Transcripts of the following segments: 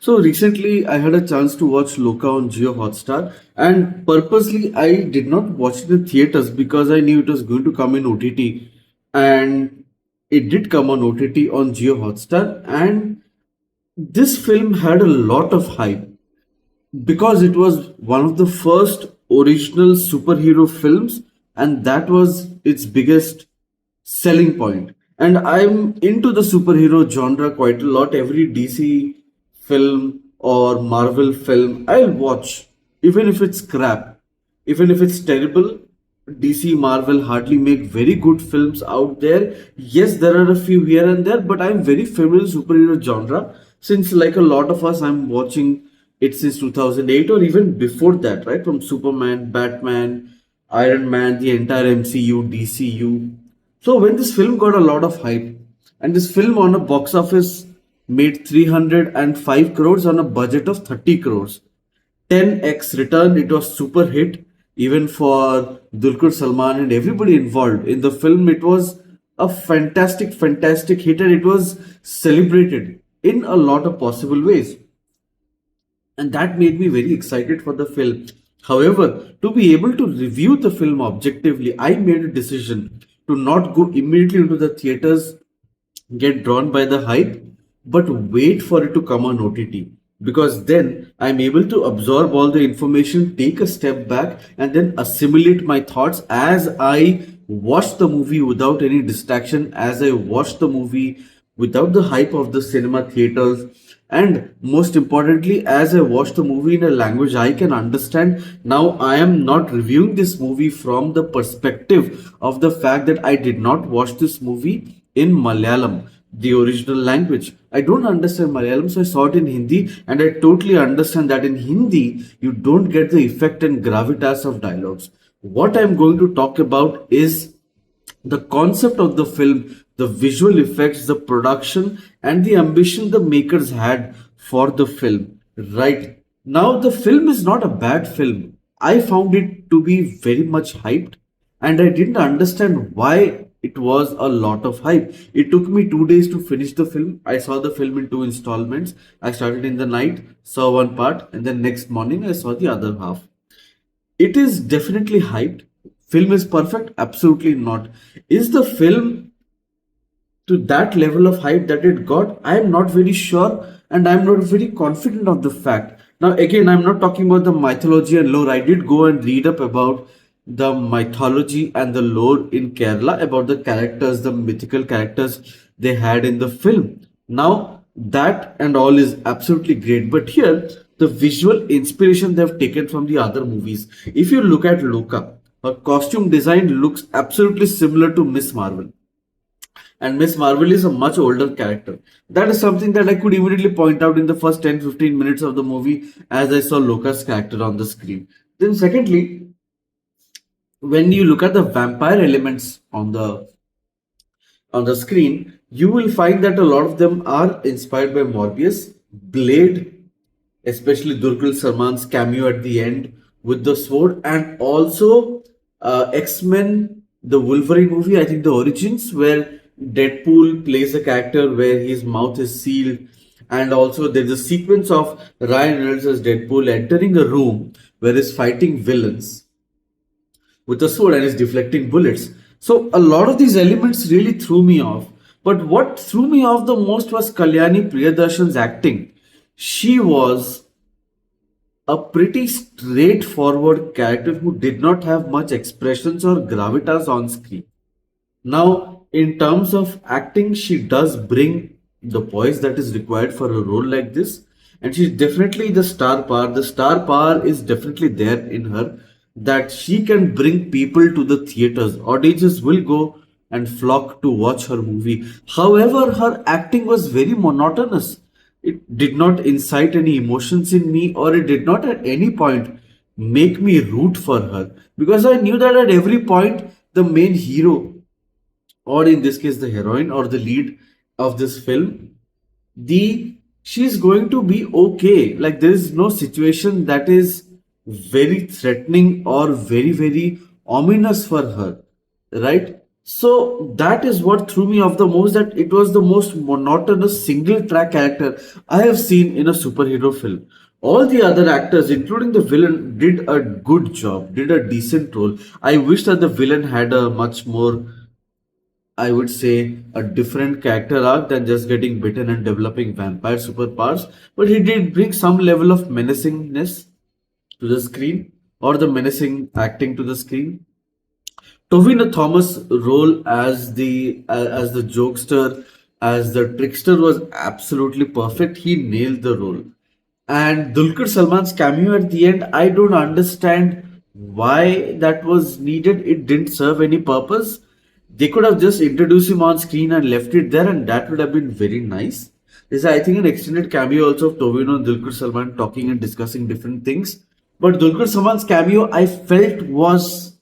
So recently, I had a chance to watch Lokah on Jio Hotstar, and purposely I did not watch it in theaters because I knew it was going to come in OTT, and it did come on OTT on Jio Hotstar, and this film had a lot of hype because it was one of the first original superhero films, and that was its biggest selling point. And I'm into the superhero genre quite a lot. Every DC film or Marvel film I'll watch, even if it's crap, even if it's terrible. DC Marvel hardly make very good films out there. Yes, there are a few here and there, but I'm very familiar with superhero genre since, like a lot of us, I'm watching it since 2008 or even before that, right? From Superman, Batman, Iron Man, the entire MCU, DCU. So when this film got a lot of hype, and this film on a box office made 305 crores on a budget of 30 crores, 10x return. It was super hit even for Dulquer Salman and everybody involved in the film. It was a fantastic hit, and it was celebrated in a lot of possible ways, and that made me very excited for the film. However, to be able to review the film objectively, I made a decision to not go immediately into the theaters, get drawn by the hype, but wait for it to come on OTT. Because then I'm able to absorb all the information, take a step back, and then assimilate my thoughts as I watch the movie without any distraction, as I watch the movie without the hype of the cinema theaters. And most importantly, as I watch the movie in a language I can understand, now I am not reviewing this movie from the perspective of the fact that I did not watch this movie in Malayalam, the original language. I don't understand Malayalam, so I saw it in Hindi, and I totally understand that in Hindi, you don't get the effect and gravitas of dialogues. What I'm going to talk about is the concept of the film, the visual effects, the production, and the ambition the makers had for the film. Right now, the film is not a bad film. I found it to be very much hyped, and I didn't understand why it was a lot of hype. It took me 2 days to finish the film. I saw the film in two installments. I started in the night, saw one part, and then next morning I saw the other half. It is definitely hyped. Film is perfect? Absolutely not. Is the film to that level of hype that it got? I am not very sure, and I am not very confident of the fact. Now, again, I'm not talking about the mythology and lore. I did go and read up about the mythology and the lore in Kerala, about the characters, the mythical characters they had in the film. Now, that and all is absolutely great, but here the visual inspiration they have taken from the other movies. If you look at Lokah, her costume design looks absolutely similar to Miss Marvel, and Miss Marvel is a much older character. That is something that I could immediately point out in the first 10-15 minutes of the movie as I saw Lokah's character on the screen. Then, secondly, when you look at the vampire elements on the screen, you will find that a lot of them are inspired by Morbius, Blade, especially Durgal Salman's cameo at the end with the sword, and also X Men, the Wolverine movie, I think the Origins, where Deadpool plays a character where his mouth is sealed, and also there's a sequence of Ryan Reynolds as Deadpool entering a room where he's fighting villains with a sword and is deflecting bullets. So a lot of these elements really threw me off. But what threw me off the most was Kalyani Priyadarshan's acting. She was a pretty straightforward character who did not have much expressions or gravitas on screen. Now, in terms of acting, she does bring the poise that is required for a role like this, and she's definitely the star power. The star power is definitely there in her, that she can bring people to the theaters. Audiences will go and flock to watch her movie. However, her acting was very monotonous. It did not incite any emotions in me, or it did not at any point make me root for her, because I knew that at every point the main hero, or in this case the heroine or the lead of this film, the she's going to be okay. Like, there is no situation that is very threatening or very ominous for her, right? So that is what threw me off the most, that it was the most monotonous single track character I have seen in a superhero film. All the other actors, including the villain, did a good job, did a decent role. I wish that the villain had a much more, I would say, a different character arc than just getting bitten and developing vampire superpowers. But he did bring some level of menacingness to the screen, or the menacing acting to the screen. Tovino Thomas' role as the jokester, as the trickster was absolutely perfect. He nailed the role. And Dulquer Salman's cameo at the end, I don't understand why that was needed. It didn't serve any purpose. They could have just introduced him on screen and left it there, and that would have been very nice. There's, I think, an extended cameo also of Tovino and Dulquer Salman talking and discussing different things. But Dulquer Salman's cameo, I felt, was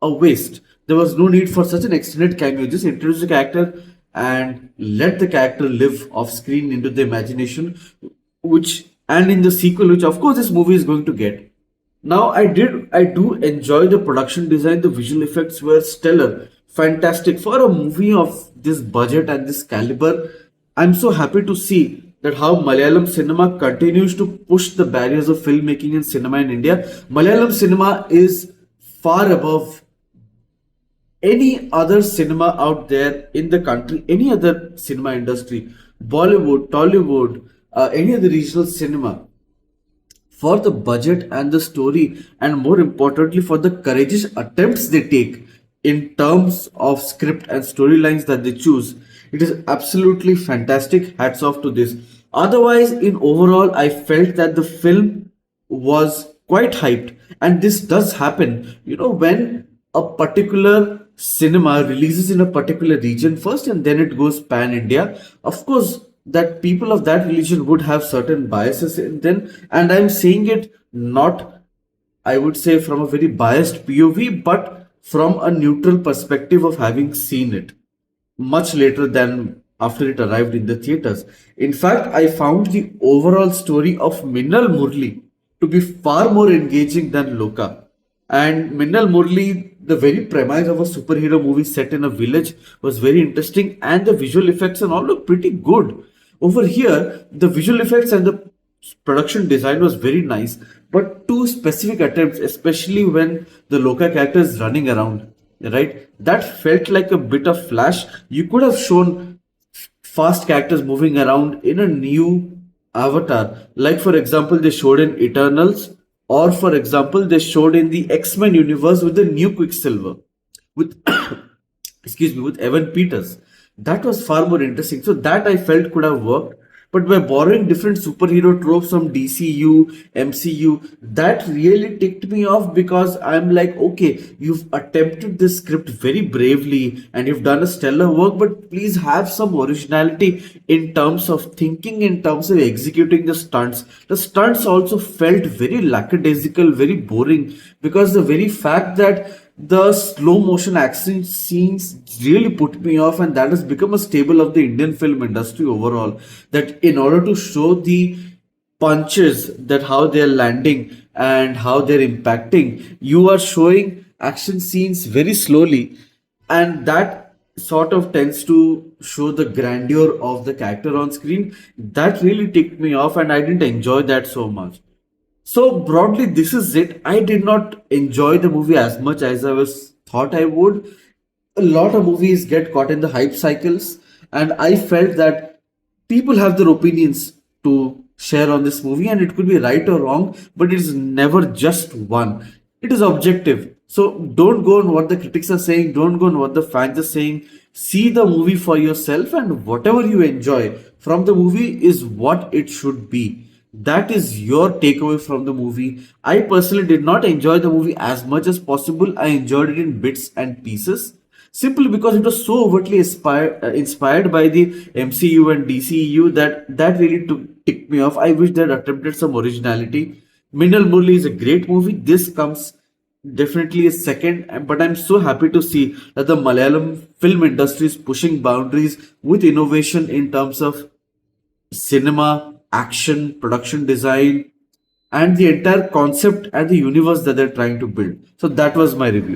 a waste. There was no need for such an extended cameo. Just introduce the character and let the character live off screen into the imagination, which, and in the sequel, which of course this movie is going to get. Now I do enjoy the production design. The visual effects were stellar, fantastic for a movie of this budget and this caliber. I'm so happy to see that how Malayalam cinema continues to push the barriers of filmmaking and cinema in India. Malayalam cinema is far above any other cinema out there in the country, any other cinema industry, Bollywood, Tollywood, any other regional cinema, for the budget and the story, and more importantly, for the courageous attempts they take in terms of script and storylines that they choose. It is absolutely fantastic. Hats off to this. Otherwise, in overall, I felt that the film was quite hyped, and this does happen. You know, when a particular cinema releases in a particular region first and then it goes pan India, of course, that people of that religion would have certain biases in them. And I'm saying it not, I would say, from a very biased POV, but from a neutral perspective of having seen it much later than after it arrived in the theaters. In fact, I found the overall story of Minnal Murli to be far more engaging than Loka. And Minnal Murli, the very premise of a superhero movie set in a village, was very interesting, and the visual effects and all look pretty good. Over here, the visual effects and the production design was very nice, but two specific attempts, especially when the Lokah character is running around, right? That felt like a bit of flash. You could have shown fast characters moving around in a new avatar. Like, for example, they showed in Eternals, or for example, they showed in the X-Men universe with the new Quicksilver, with excuse me, with Evan Peters. That was far more interesting. So that I felt could have worked. But by borrowing different superhero tropes from DCU, MCU, that really ticked me off, because I'm like, okay, you've attempted this script very bravely and you've done a stellar work, but please have some originality in terms of thinking, in terms of executing the stunts. The stunts also felt very lackadaisical, very boring, because the very fact that the slow motion action scenes really put me off, and that has become a staple of the Indian film industry overall. That in order to show the punches, that how they're landing and how they're impacting, you are showing action scenes very slowly, and that sort of tends to show the grandeur of the character on screen. That really ticked me off, and I didn't enjoy that so much. So broadly, this is it. I did not enjoy the movie as much as I was thought I would. A lot of movies get caught in the hype cycles, and I felt that people have their opinions to share on this movie, and it could be right or wrong, but it is never just one. It is objective. So don't go on what the critics are saying, don't go on what the fans are saying. See the movie for yourself, and whatever you enjoy from the movie is what it should be. That is your takeaway from the movie. I personally did not enjoy the movie as much as possible. I enjoyed it in bits and pieces, simply because it was so overtly inspired by the MCU and DCEU, that really ticked me off. I wish they had attempted some originality. Minnal Murli is a great movie. This comes definitely a second, but I'm so happy to see that the Malayalam film industry is pushing boundaries with innovation in terms of cinema, action, production design, and the entire concept and the universe that they're trying to build. So that was my review.